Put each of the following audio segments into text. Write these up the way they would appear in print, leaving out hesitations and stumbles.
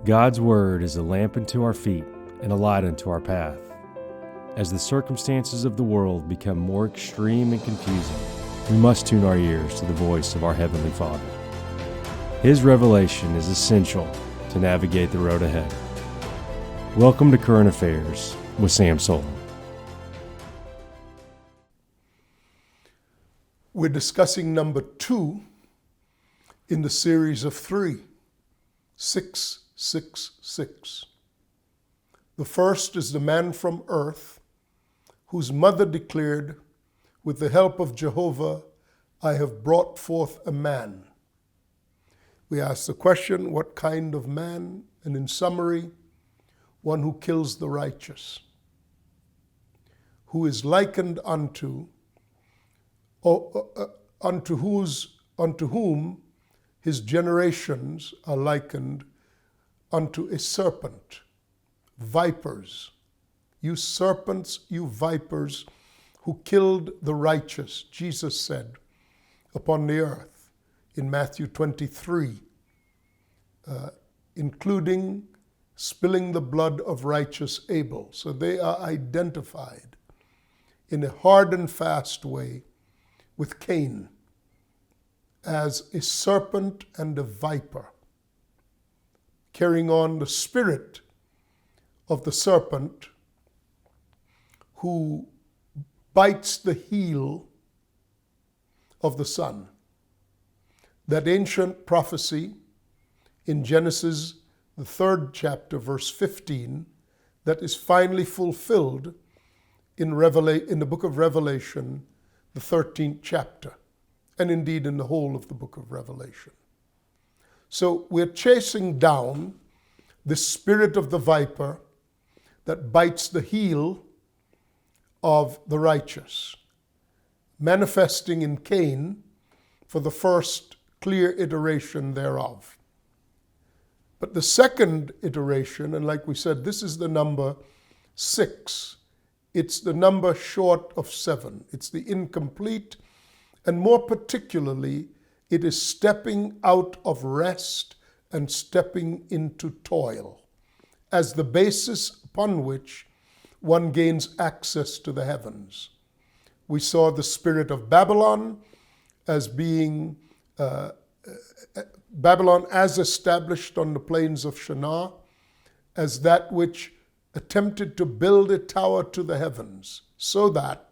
God's Word is a lamp unto our feet and a light unto our path. As the circumstances of the world become more extreme and confusing, we must tune our ears to the voice of our Heavenly Father. His revelation is essential to navigate the road ahead. Welcome to Current Affairs with Sam Soleyn. We're discussing number 2 in the series of 3, 666. The first is the man from earth, whose mother declared, "With the help of Jehovah, I have brought forth a man." We ask the question, what kind of man? And in summary, one who kills the righteous, who is likened unto whom his generations are likened unto a serpent, vipers. You serpents, you vipers, who killed the righteous, Jesus said, upon the earth in Matthew 23, including spilling the blood of righteous Abel. So they are identified in a hard and fast way with Cain as a serpent and a viper, carrying on the spirit of the serpent who bites the heel of the son. That ancient prophecy in Genesis, the 3rd chapter, verse 15, that is finally fulfilled in the book of Revelation, the 13th chapter, and indeed in the whole of the book of Revelation. So we're chasing down the spirit of the viper that bites the heel of the righteous, manifesting in Cain for the first clear iteration thereof. But the second iteration, and like we said, this is the number 6. It's the number short of 7. It's the incomplete, and more particularly, it is stepping out of rest and stepping into toil as the basis upon which one gains access to the heavens. We saw the spirit of Babylon as being Babylon as established on the plains of Shinar as that which attempted to build a tower to the heavens so that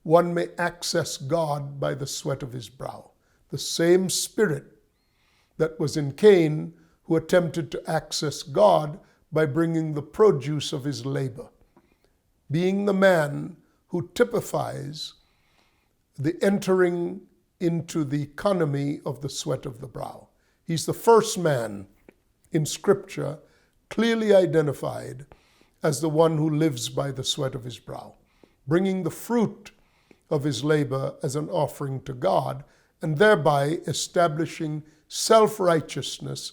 one may access God by the sweat of his brow. The same spirit that was in Cain, who attempted to access God by bringing the produce of his labor, being the man who typifies the entering into the economy of the sweat of the brow. He's the first man in Scripture clearly identified as the one who lives by the sweat of his brow, bringing the fruit of his labor as an offering to God, and thereby establishing self-righteousness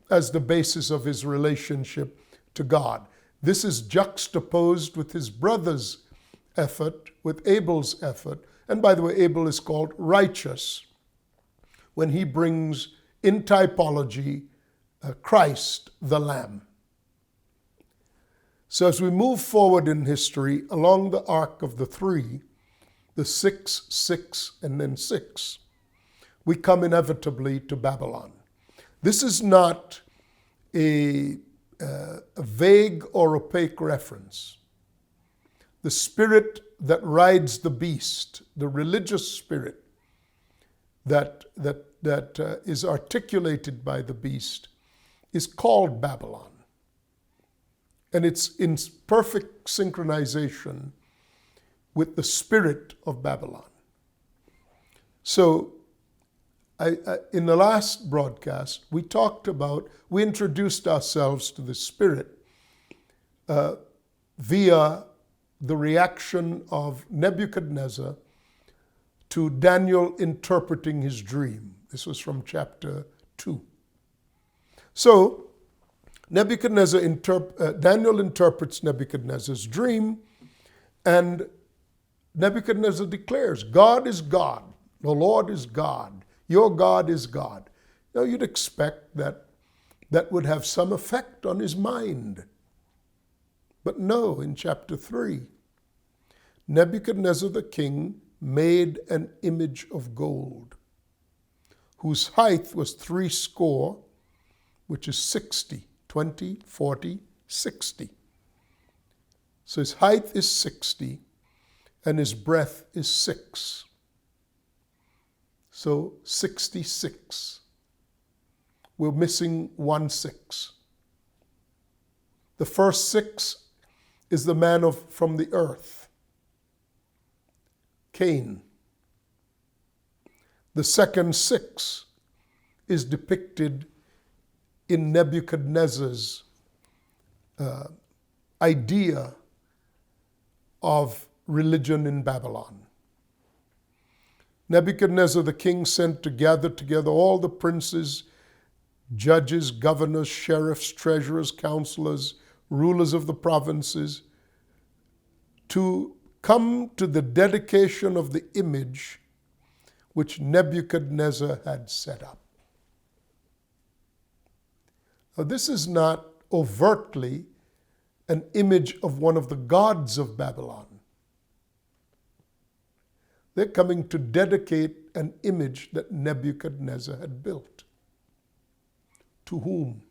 as the basis of his relationship to God. This is juxtaposed with his brother's effort, with Abel's effort. And by the way, Abel is called righteous when he brings in typology Christ the Lamb. So as we move forward in history along the arc of the 3, the 6, 6, and then 6, we come inevitably to Babylon. This is not a vague or opaque reference. The spirit that rides the beast, the religious spirit that is articulated by the beast, is called Babylon. And it's in perfect synchronization with the spirit of Babylon. So in the last broadcast, we introduced ourselves to the spirit via the reaction of Nebuchadnezzar to Daniel interpreting his dream. This was from chapter 2. So Daniel interprets Nebuchadnezzar's dream, and Nebuchadnezzar declares, God is God, the Lord is God, your God is God. Now you'd expect that that would have some effect on his mind. But no, in chapter 3, Nebuchadnezzar the king made an image of gold, whose height was 60, which is 60, 20, 40, 60. So his height is 60, and his breadth is 6. So 66. We're missing 1 6. The first 6 is the man from the earth, Cain. The second 6 is depicted in Nebuchadnezzar's idea of religion in Babylon. Nebuchadnezzar the king sent to gather together all the princes, judges, governors, sheriffs, treasurers, counselors, rulers of the provinces, to come to the dedication of the image which Nebuchadnezzar had set up. Now, this is not overtly an image of one of the gods of Babylon. They're coming to dedicate an image that Nebuchadnezzar had built. To whom?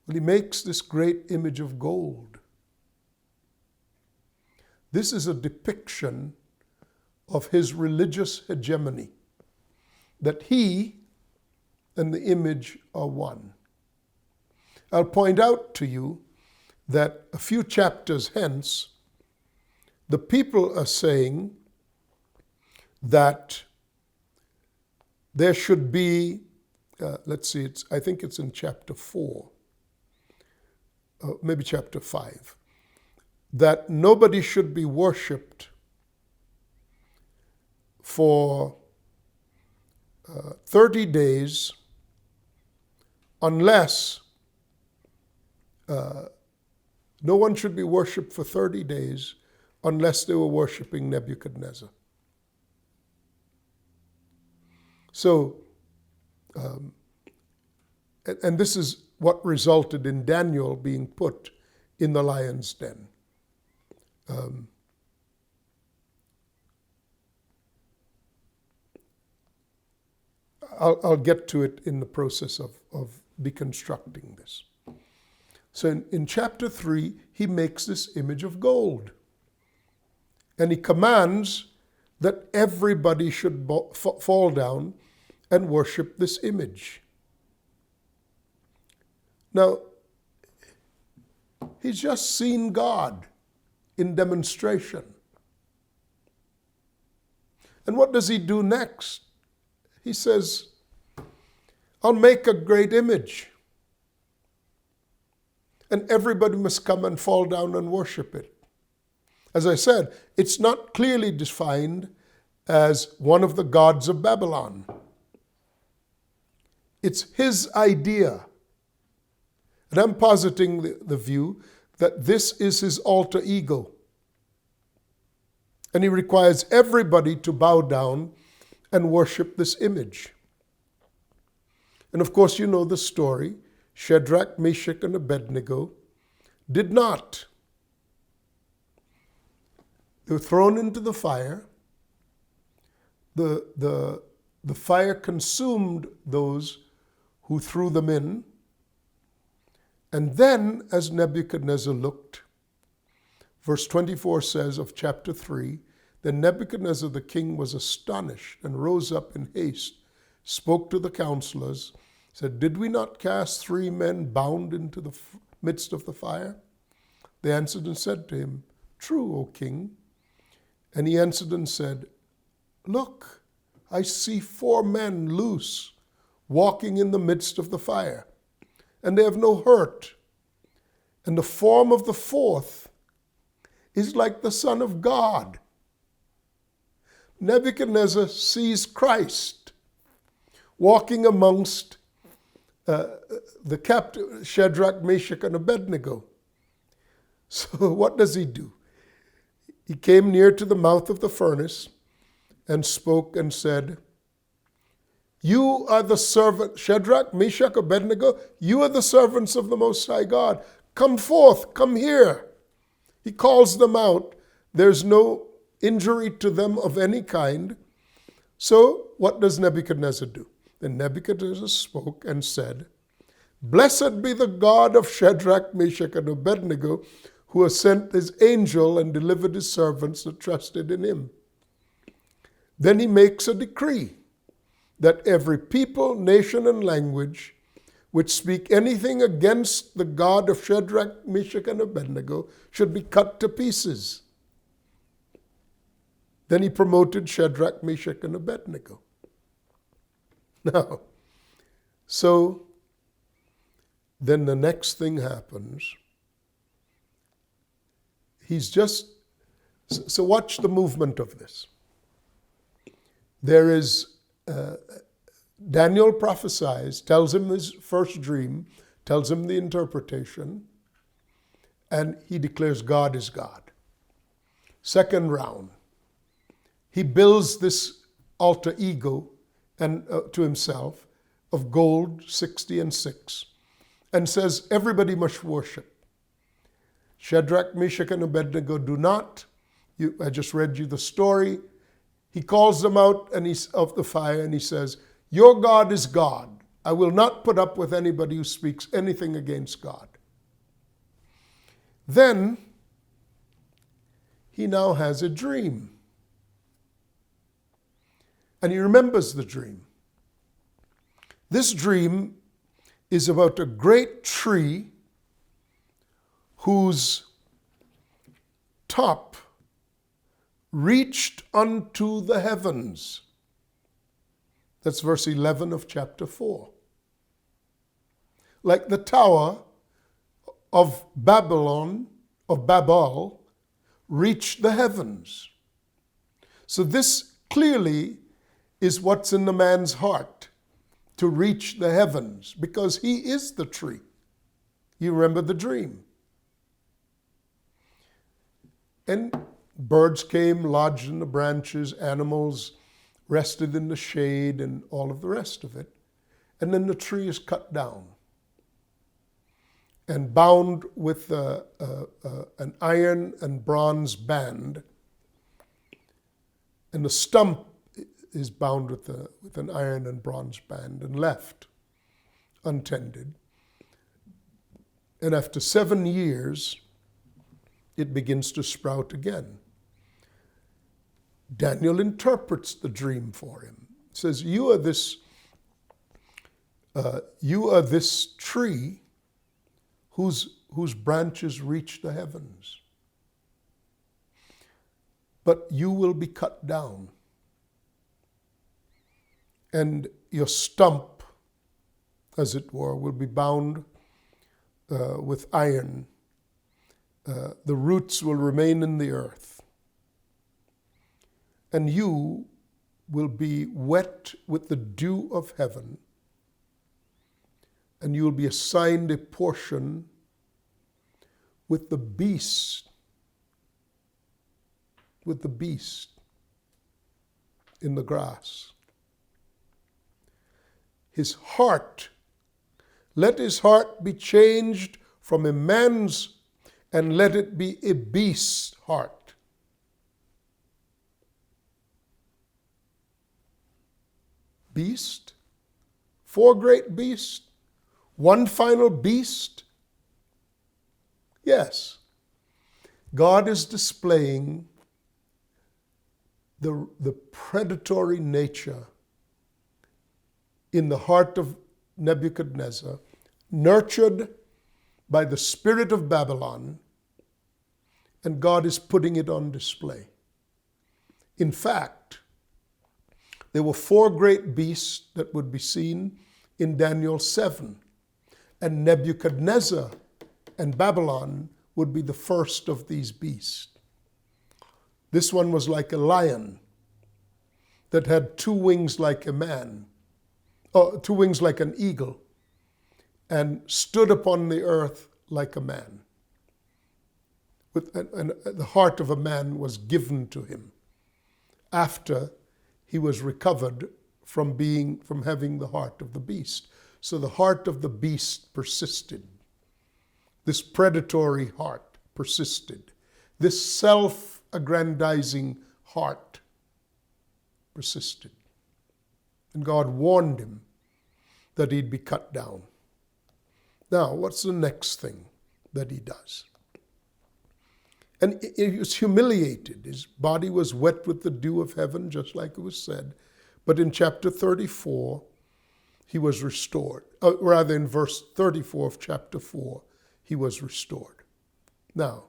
Well, he makes this great image of gold. This is a depiction of his religious hegemony, that he and the image are one. I'll point out to you that a few chapters hence, the people are saying that there should be, I think it's in chapter 4, maybe chapter 5, that nobody should be worshipped for 30 days unless no one should be worshipped for 30 days unless they were worshiping Nebuchadnezzar. So, and this is what resulted in Daniel being put in the lion's den. I'll get to it in the process of deconstructing this. So in chapter 3, he makes this image of gold. And he commands that everybody should fall down and worship this image. Now, he's just seen God in demonstration. And what does he do next? He says, I'll make a great image. And everybody must come and fall down and worship it. As I said, it's not clearly defined as one of the gods of Babylon. It's his idea. And I'm positing the view that this is his alter ego. And he requires everybody to bow down and worship this image. And of course, you know the story. Shadrach, Meshach, and Abednego did not. They were thrown into the fire. The fire consumed those who threw them in. And then, as Nebuchadnezzar looked, verse 24 says of chapter 3, then Nebuchadnezzar the king was astonished and rose up in haste, spoke to the counselors, said, did we not cast 3 men bound into the midst of the fire? They answered and said to him, true, O king. And he answered and said, look, I see 4 men loose, walking in the midst of the fire, and they have no hurt. And the form of the 4th is like the Son of God. Nebuchadnezzar sees Christ walking amongst the captive Shadrach, Meshach, and Abednego. So what does he do? He came near to the mouth of the furnace and spoke and said, You are the servant, Shadrach, Meshach, Abednego, you are the servants of the Most High God. Come forth, come here. He calls them out. There's no injury to them of any kind. So what does Nebuchadnezzar do? Then Nebuchadnezzar spoke and said, Blessed be the God of Shadrach, Meshach, and Abednego, who has sent his angel and delivered his servants that trusted in him. Then he makes a decree that every people, nation, and language which speak anything against the God of Shadrach, Meshach, and Abednego should be cut to pieces. Then he promoted Shadrach, Meshach, and Abednego. Now, so then the next thing happens. So watch the movement of this. There is, Daniel prophesies, tells him his first dream, tells him the interpretation, and he declares God is God. Second round, he builds this alter ego and to himself of gold, 60 and 6, and says everybody must worship. Shadrach, Meshach, and Abednego do not. I just read you the story. He calls them out of the fire and he says, Your God is God. I will not put up with anybody who speaks anything against God. Then he now has a dream. And he remembers the dream. This dream is about a great tree whose top reached unto the heavens. That's verse 11 of chapter 4. Like the tower of Babylon, of Babel, reached the heavens. So this clearly is what's in the man's heart, to reach the heavens, because he is the tree. You remember the dream. And birds came, lodged in the branches, animals rested in the shade, and all of the rest of it. And then the tree is cut down and bound with an iron and bronze band. And the stump is bound with an iron and bronze band and left untended. And after 7 years, it begins to sprout again. Daniel interprets the dream for him. He says, you are this tree whose branches reach the heavens. But you will be cut down. And your stump, as it were, will be bound with iron. The roots will remain in the earth. And you will be wet with the dew of heaven. And you will be assigned a portion with the beast. With the beast in the grass. His heart, let his heart be changed from a man's, and let it be a beast's heart. Beast? 4 great beasts? 1 final beast? Yes. God is displaying the predatory nature in the heart of Nebuchadnezzar, nurtured by the spirit of Babylon, and God is putting it on display. In fact, there were 4 great beasts that would be seen in Daniel 7, and Nebuchadnezzar and Babylon would be the first of these beasts. This one was like a lion that had 2 wings like a man, 2 wings like an eagle, and stood upon the earth like a man. And the heart of a man was given to him after he was recovered from having the heart of the beast. So the heart of the beast persisted. This predatory heart persisted. This self-aggrandizing heart persisted. And God warned him that he'd be cut down. Now, what's the next thing that he does? And he was humiliated. His body was wet with the dew of heaven, just like it was said. But in chapter 34, he was restored. Rather, in verse 34 of chapter 4, he was restored. Now,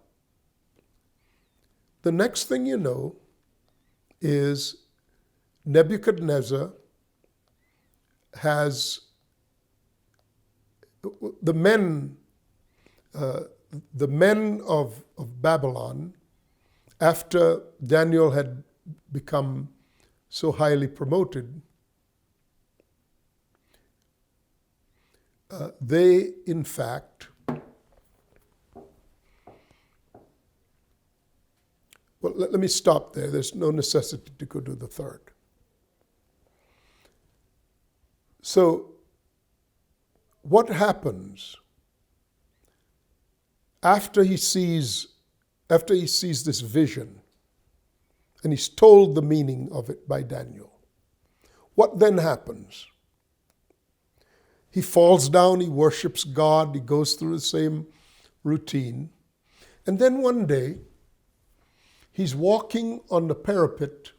the next thing you know is Nebuchadnezzar has the men of Babylon, after Daniel had become so highly promoted, they in fact, well, let me stop there. There's no necessity to go to the third. So, what happens after he sees this vision, and he's told the meaning of it by Daniel? What then happens? He falls down, he worships God, he goes through the same routine. And then one day, he's walking on the parapet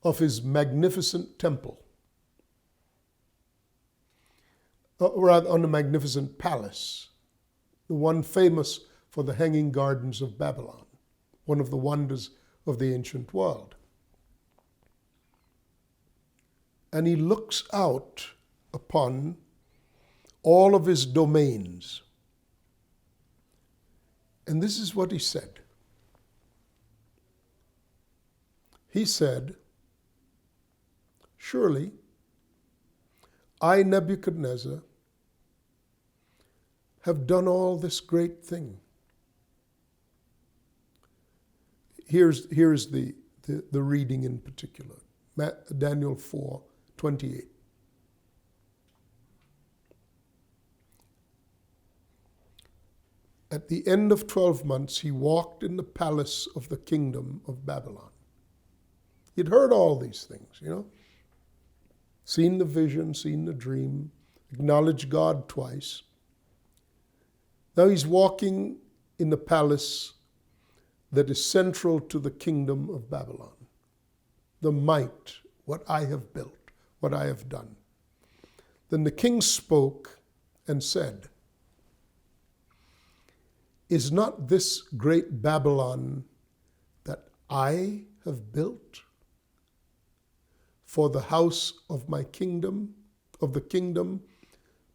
of his magnificent temple, or rather on the magnificent palace, the one famous for the hanging gardens of Babylon, one of the wonders of the ancient world. And he looks out upon all of his domains. And this is what he said. He said, "Surely I, Nebuchadnezzar, have done all this great thing." Here's the reading in particular. Daniel 4:28. At the end of 12 months, he walked in the palace of the kingdom of Babylon. He'd heard all these things, seen the vision, seen the dream, acknowledged God twice. Now he's walking in the palace that is central to the kingdom of Babylon. The might, what I have built, what I have done. Then the king spoke and said, "Is not this great Babylon that I have built for the house of my kingdom, of the kingdom,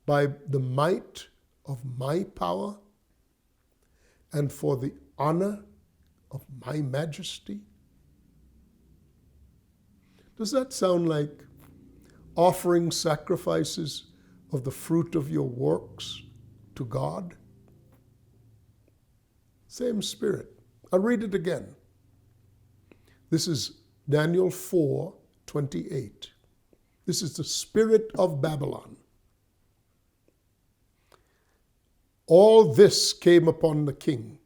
by the might of my power and for the honor of my majesty?" Does that sound like offering sacrifices of the fruit of your works to God? Same spirit. I'll read it again. This is Daniel 4:28. This is the spirit of Babylon. All this came upon the king,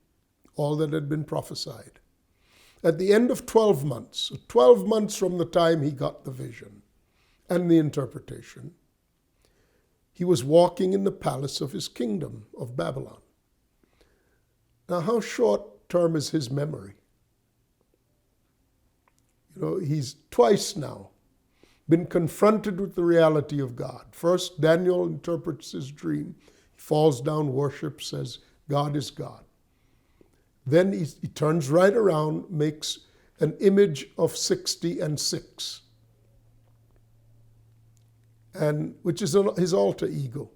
all that had been prophesied. At the end of 12 months, 12 months from the time he got the vision and the interpretation, he was walking in the palace of his kingdom of Babylon. Now, how short term is his memory? He's twice now been confronted with the reality of God. First, Daniel interprets his dream. He falls down, worships, says, God is God. Then he turns right around, makes an image of 60 and 6, which is his alter ego.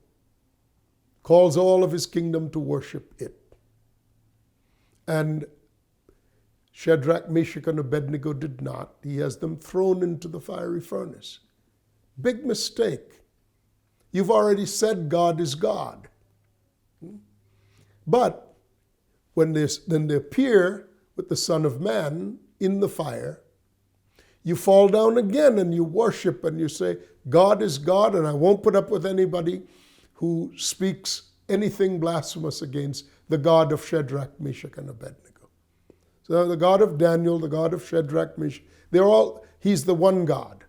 Calls all of his kingdom to worship it. And Shadrach, Meshach, and Abednego did not. He has them thrown into the fiery furnace. Big mistake. You've already said God is God. But when they appear with the Son of Man in the fire, you fall down again and you worship and you say, God is God, and I won't put up with anybody who speaks anything blasphemous against the God of Shadrach, Meshach, and Abednego. So the God of Daniel, the God of Shadrach, Meshach, he's the one God.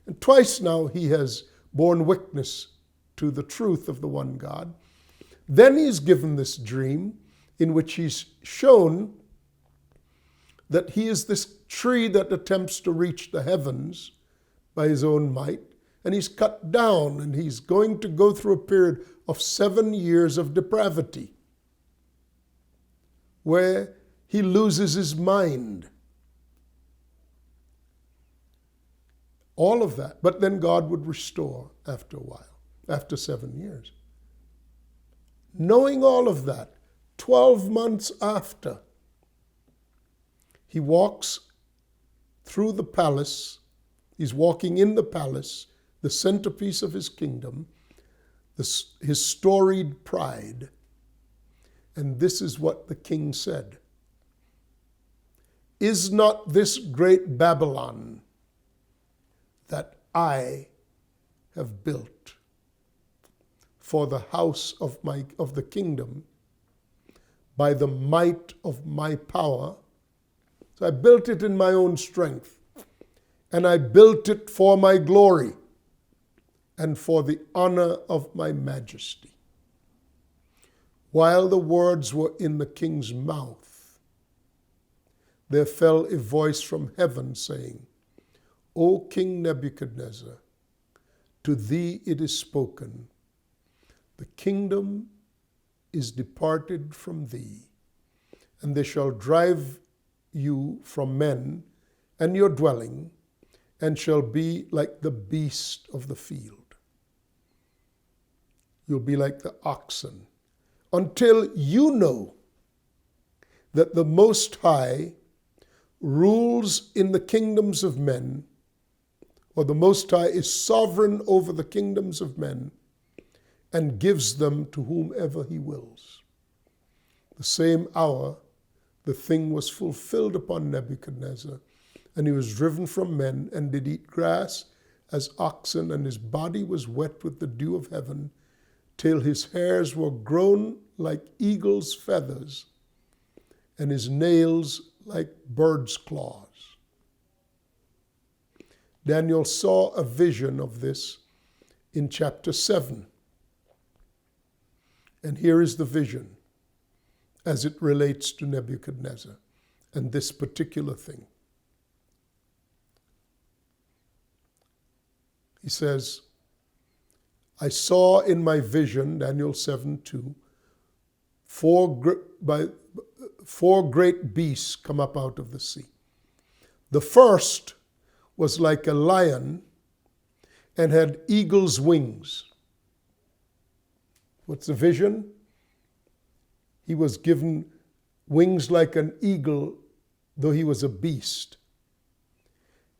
And twice now he has borne witness to the truth of the one God. Then he's given this dream in which he's shown that he is this tree that attempts to reach the heavens by his own might, and he's cut down, and he's going to go through a period of 7 years of depravity where he loses his mind. All of that. But then God would restore after a while, after 7 years. Knowing all of that, 12 months after, he walks through the palace. He's walking in the palace, the centerpiece of his kingdom, his storied pride. And this is what the king said. Is not this great Babylon that I have built for the house of the kingdom by the might of my power? So I built it in my own strength, and I built it for my glory and for the honor of my majesty. While the words were in the king's mouth, there fell a voice from heaven saying, O King Nebuchadnezzar, to thee it is spoken, the kingdom is departed from thee, and they shall drive you from men and your dwelling, and shall be like the beast of the field. You'll be like the oxen, until you know that the Most High rules in the kingdoms of men, or the Most High is sovereign over the kingdoms of men, and gives them to whomever he wills. The same hour the thing was fulfilled upon Nebuchadnezzar, and he was driven from men, and did eat grass as oxen, and his body was wet with the dew of heaven, till his hairs were grown like eagle's feathers, and his nails like bird's claws. Daniel saw a vision of this in chapter 7. And here is the vision as it relates to Nebuchadnezzar and this particular thing. He says, I saw in my vision, Daniel 7:2, four great beasts come up out of the sea. The first was like a lion and had eagle's wings. What's the vision? He was given wings like an eagle, though he was a beast,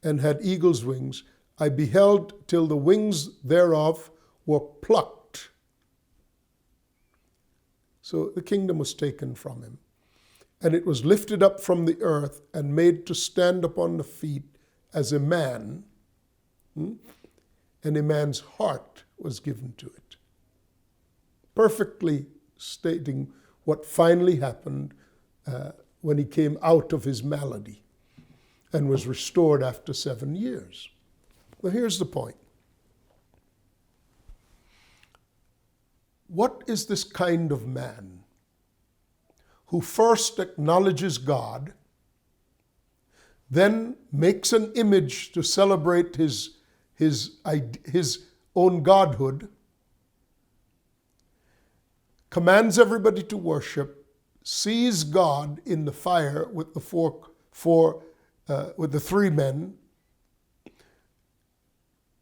and had eagle's wings. I beheld till the wings thereof were plucked. So the kingdom was taken from him. And it was lifted up from the earth and made to stand upon the feet as a man, and a man's heart was given to it. Perfectly stating what finally happened when he came out of his malady and was restored after 7 years. Well, here's the point. What is this kind of man who first acknowledges God, then makes an image to celebrate his own godhood, commands everybody to worship, sees God in the fire with the three men,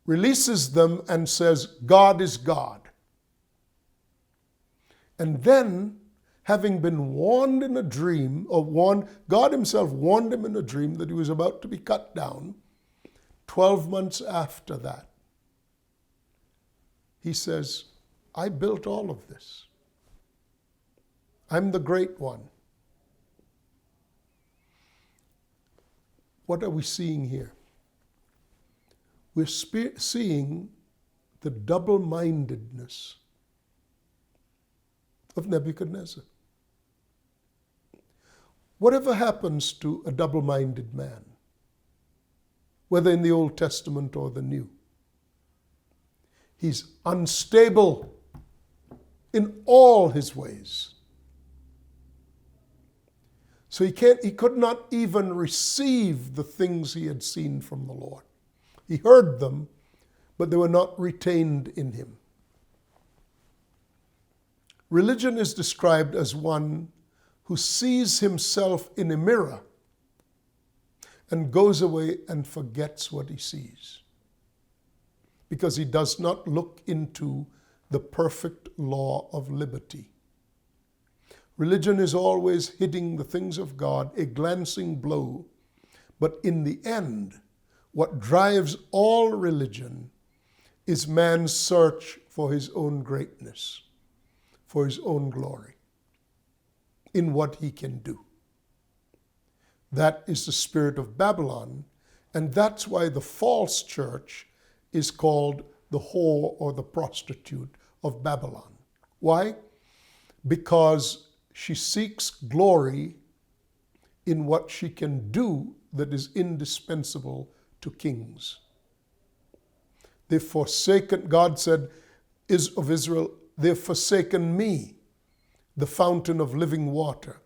releases them and says, God is God. And then, having been warned in a dream, God himself warned him in a dream that he was about to be cut down, 12 months after that, he says, I built all of this. I'm the great one. What are we seeing here? We're seeing the double-mindedness of Nebuchadnezzar. Whatever happens to a double-minded man, whether in the Old Testament or the New, he's unstable in all his ways. So he could not even receive the things he had seen from the Lord. He heard them, but they were not retained in him. Religion is described as one who sees himself in a mirror and goes away and forgets what he sees, because he does not look into the perfect law of liberty. Religion is always hitting the things of God, a glancing blow, but in the end, what drives all religion is man's search for his own greatness, for his own glory, in what he can do. That is the spirit of Babylon, and that's why the false church is called the whore or the prostitute of Babylon. Why? Because she seeks glory in what she can do that is indispensable to kings. They've forsaken, God said, is of Israel, they've forsaken me, the fountain of living water.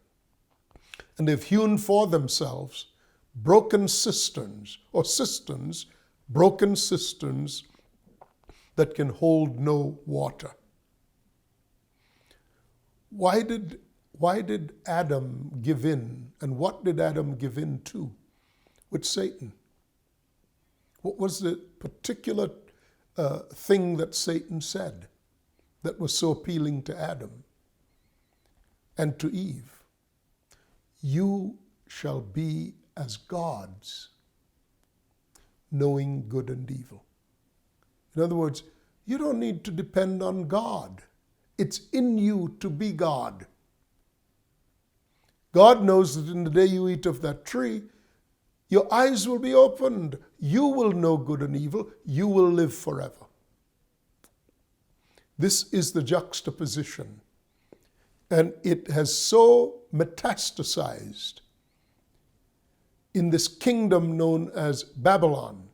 And they've hewn for themselves broken cisterns, broken cisterns that can hold no water. Why did Adam give in? And what did Adam give in to? With Satan. What was the particular thing that Satan said that was so appealing to Adam and to Eve? You shall be as gods, knowing good and evil. In other words, you don't need to depend on God. It's in you to be God. God knows that in the day you eat of that tree, your eyes will be opened. You will know good and evil. You will live forever. This is the juxtaposition. And it has so metastasized in this kingdom known as Babylon,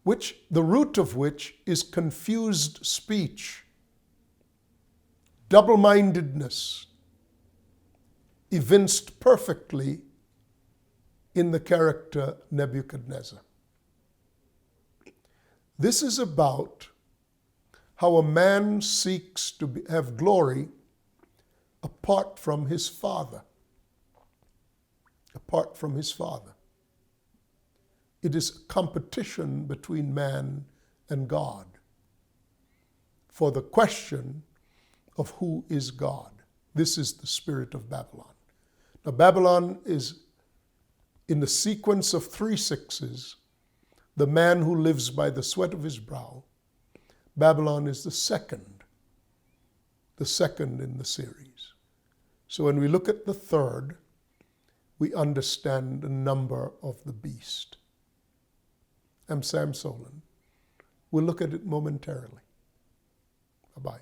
which the root of which is confused speech, double-mindedness, evinced perfectly in the character Nebuchadnezzar. This is about how a man seeks to have glory apart from his Father. Apart from his Father. It is competition between man and God for the question of who is God. This is the spirit of Babylon. Now, Babylon is, in the sequence of 3 6s, the man who lives by the sweat of his brow. Babylon is the second in the series. So when we look at the third, we understand the number of the beast. I'm Sam Soleyn. We'll look at it momentarily. Bye-bye.